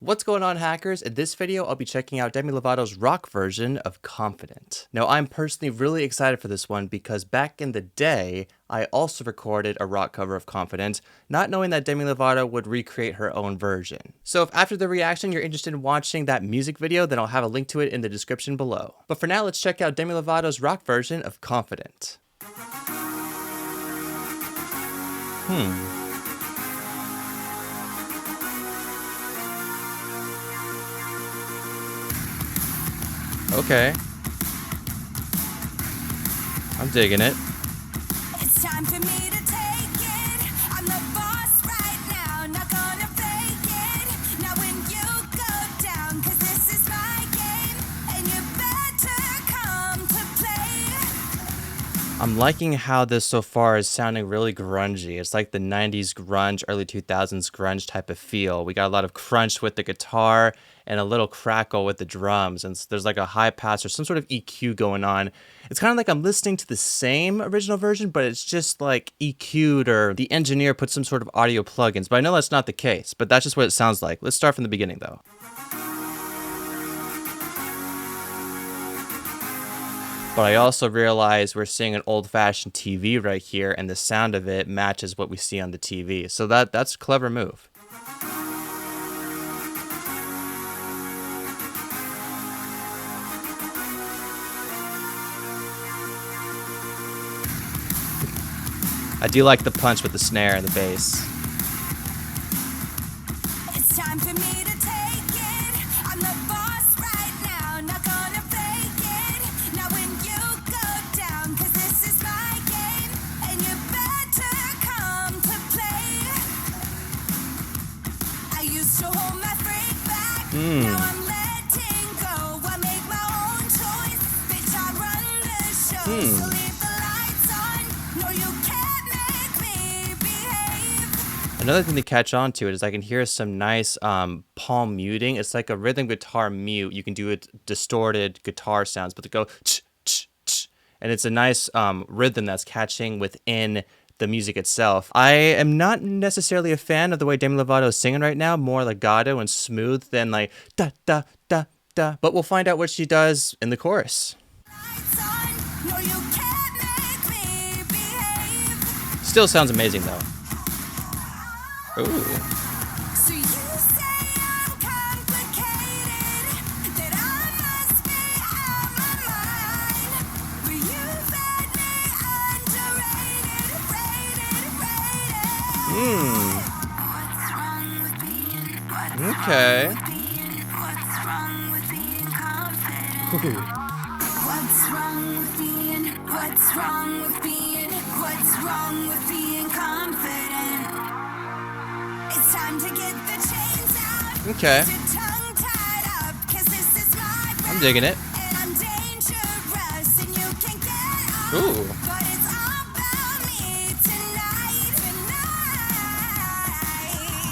What's going on, hackers? In this video, I'll be checking out Demi Lovato's rock version of Confident. Now, I'm personally really excited for this one because back in the day, I also recorded a rock cover of Confident, not knowing that Demi Lovato would recreate her own version. So if after the reaction you're interested in watching that music video, then I'll have a link to it in the description below. But for now, let's check out Demi Lovato's rock version of Confident. Okay. I'm digging it. It's time for me to take it. I'm the boss right now, not gonna fake it. Now when you go down, 'cause this is my game, and you better come to play. I'm liking how this so far is sounding really grungy. It's like the 90s grunge, early 2000s grunge type of feel. We got a lot of crunch with the guitar and a little crackle with the drums, and there's like a high pass or some sort of EQ going on. It's kind of like I'm listening to the same original version, but it's just like EQ'd, or the engineer put some sort of audio plugins, but I know that's not the case, but that's just what it sounds like. Let's start from the beginning though. But I also realize we're seeing an old-fashioned TV right here, and the sound of it matches what we see on the TV. So that's a clever move. I do like the punch with the snare and the bass. It's time for me to take it. I'm the boss right now, not gonna fake it. Now when you go down, 'cause this is my game, and you better come to play. I used to hold my freak back. Now I'm letting go. I make my own choice. Bitch, I run the show. So leave the lights on. No, you can't make me behave. Another thing to catch on to it is I can hear some nice palm muting. It's like a rhythm guitar mute. You can do it distorted guitar sounds, but to go ch ch ch, and it's a nice rhythm that's catching within the music itself. I am not necessarily a fan of the way Demi Lovato is singing right now, more legato and smooth than like da da da da. But we'll find out what she does in the chorus. Lights on. No, you can't make me behave. Still sounds amazing though. Ooh. So you say I'm complicated, that I must be out my mind. But you've had me underrated, rated. What's wrong with being? Okay. What's wrong with being confident? What's wrong with being? What's wrong with being? What's wrong with being confident? It's time to get the chains out. Okay. Get your tongue tied up, 'cause this is my I'm round. digging it. And I'm dangerous, and you can get off. Ooh. But it's all about me tonight.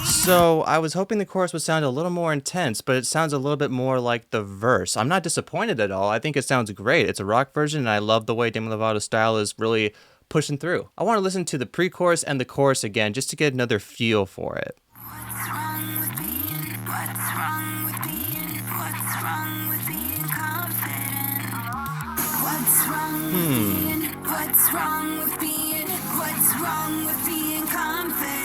So I was hoping the chorus would sound a little more intense, but it sounds a little bit more like the verse. I'm not disappointed at all. I think it sounds great. It's a rock version, and I love the way Demi Lovato's style is really pushing through. I want to listen to the pre-chorus and the chorus again just to get another feel for it. What's wrong with being? What's wrong with being? What's wrong with being confident? What's wrong with being? What's wrong with being? What's wrong with being confident?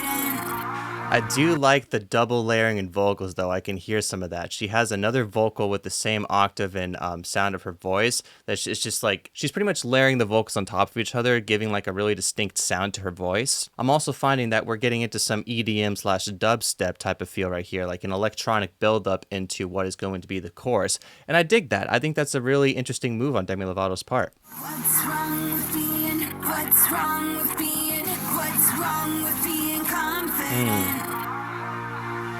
I do like the double layering in vocals, though. I can hear some of that. She has another vocal with the same octave and sound of her voice. It's just like she's pretty much layering the vocals on top of each other, giving like a really distinct sound to her voice. I'm also finding that we're getting into some EDM/dubstep type of feel right here, like an electronic buildup into what is going to be the chorus. And I dig that. I think that's a really interesting move on Demi Lovato's part. What's wrong with being? What's wrong with being? What's wrong with being confident?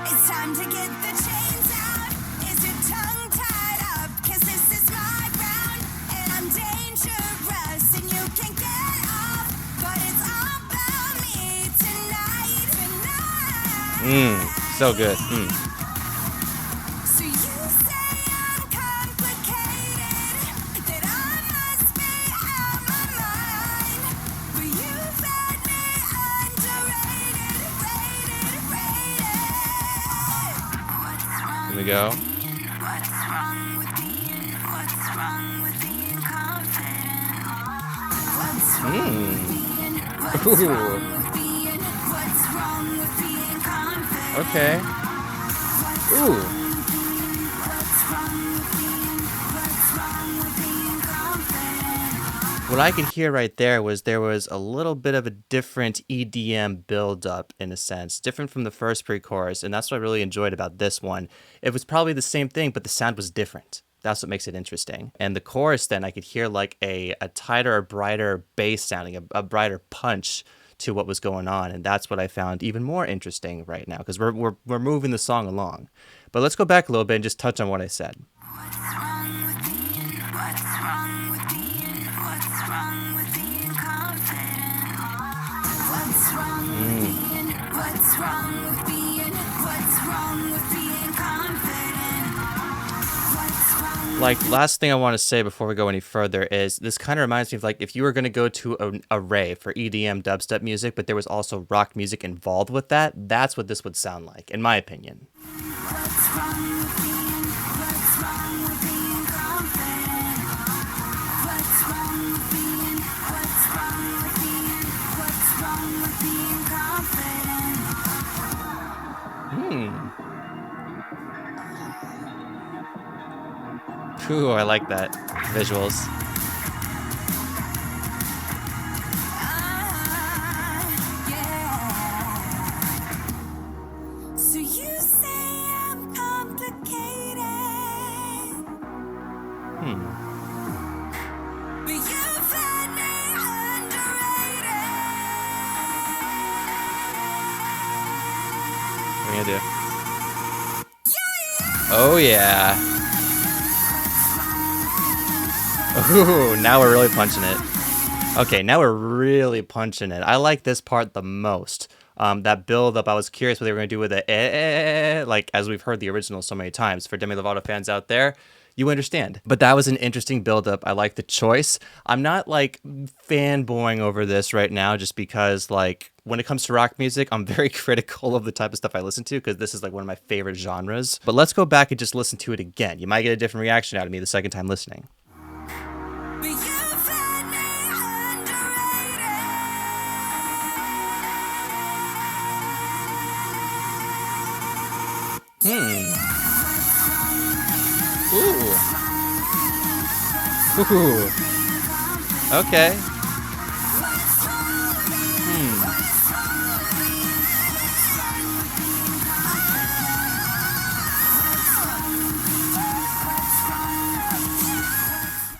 It's time to get the chains out. Is your tongue tied up? 'Cause this is my round, and I'm dangerous, and you can get off. But it's all about me tonight. So good. So you say I'm complicated, that I must be out my mind. But you've had me underrated, rated. Here we go. What's wrong with being? What's wrong with being confident? What's wrong with being? What's Ooh. wrong with being? What's wrong with being confident? Okay. What's Ooh. wrong with being? What's wrong with being? What's wrong with being confident? What I could hear right there was a little bit of a different EDM build-up in a sense, different from the first pre-chorus, and that's what I really enjoyed about this one. It was probably the same thing, but the sound was different. That's what makes it interesting. And the chorus, then I could hear like a tighter, brighter bass sounding, a brighter punch to what was going on, and that's what I found even more interesting right now because we're moving the song along. But let's go back a little bit and just touch on what I said. What's wrong with being? What's wrong with being? What's wrong with being confident? What's wrong with being? What's wrong with being? What's wrong with being confident? What's wrong? Like, last thing I want to say before we go any further is this kind of reminds me of like if you were going to go to a rave for EDM dubstep music, but there was also rock music involved with that, that's what this would sound like, in my opinion. What's wrong with being? What's wrong with being confident? What's wrong with being? What's wrong with being? What's wrong with being confident? Ooh, I like that. Visuals. Yeah. So you say I'm complicated, but you've had me underrated. What are you gonna do? Oh, yeah. Ooh, now we're really punching it. Okay, now we're really punching it. I like this part the most. That build up, I was curious what they were going to do with it. Like, as we've heard the original so many times. For Demi Lovato fans out there, you understand. But that was an interesting build up. I like the choice. I'm not, like, fanboying over this right now just because, like, when it comes to rock music, I'm very critical of the type of stuff I listen to because this is, like, one of my favorite genres. But let's go back and just listen to it again. You might get a different reaction out of me the second time listening. But you've had me Ooh. Ooh. Okay.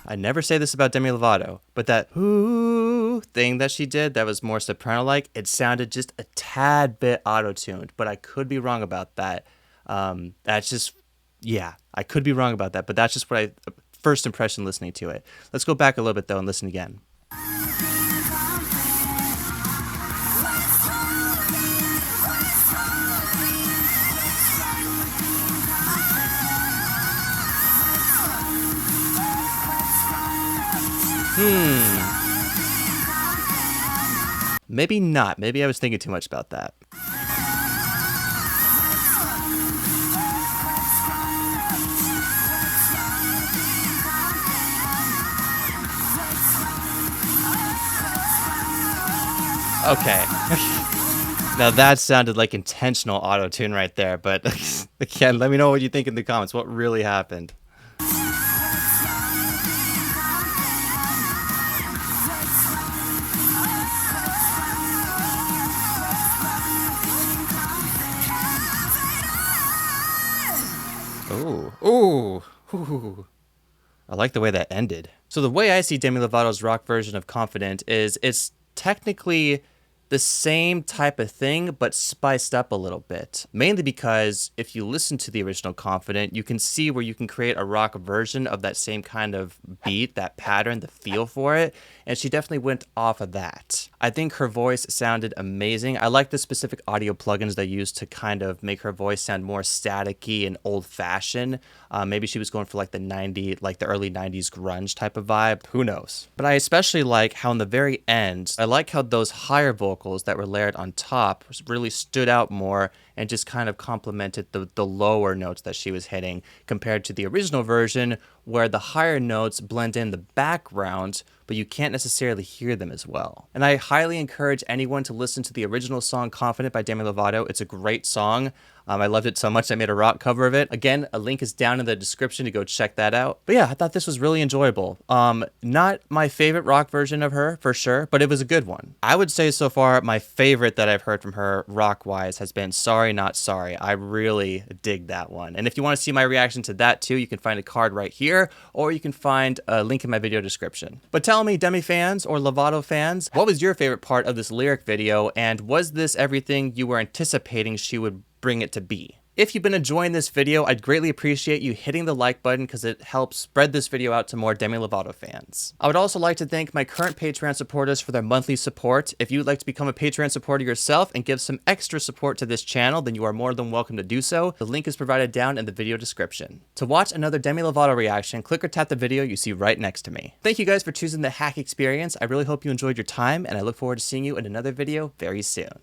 I never say this about Demi Lovato, but that ooh thing that she did that was more soprano-like, it sounded just a tad bit auto-tuned, but I could be wrong about that. That's just, yeah, I could be wrong about that, but that's just what I, first impression listening to it. Let's go back a little bit though and listen again. Maybe not. Maybe I was thinking too much about that. Okay. Now that sounded like intentional auto-tune right there, but again, let me know what you think in the comments. What really happened? Ooh. I like the way that ended. So the way I see Demi Lovato's rock version of Confident is it's technically the same type of thing, but spiced up a little bit. Mainly because if you listen to the original Confident, you can see where you can create a rock version of that same kind of beat, that pattern, the feel for it. And she definitely went off of that. I think her voice sounded amazing. I like the specific audio plugins they used to kind of make her voice sound more staticky and old-fashioned. Maybe she was going for like the early 90s grunge type of vibe. Who knows? But I especially like how in the very end, I like how those higher vocals that were layered on top really stood out more and just kind of complemented the lower notes that she was hitting compared to the original version where the higher notes blend in the background, but you can't necessarily hear them as well. And I highly encourage anyone to listen to the original song Confident by Demi Lovato. It's a great song. I loved it so much I made a rock cover of it. Again, a link is down in the description to go check that out. But yeah, I thought this was really enjoyable. Not my favorite rock version of her, for sure, but it was a good one. I would say so far, my favorite that I've heard from her rock-wise has been Sorry Not Sorry. I really dig that one. And if you want to see my reaction to that too, you can find a card right here, or you can find a link in my video description. But tell me, Demi fans or Lovato fans, what was your favorite part of this lyric video, and was this everything you were anticipating she would bring it to be? If you've been enjoying this video, I'd greatly appreciate you hitting the like button because it helps spread this video out to more Demi Lovato fans. I would also like to thank my current Patreon supporters for their monthly support. If you would like to become a Patreon supporter yourself and give some extra support to this channel, then you are more than welcome to do so. The link is provided down in the video description. To watch another Demi Lovato reaction, click or tap the video you see right next to me. Thank you guys for choosing the hack experience. I really hope you enjoyed your time, and I look forward to seeing you in another video very soon.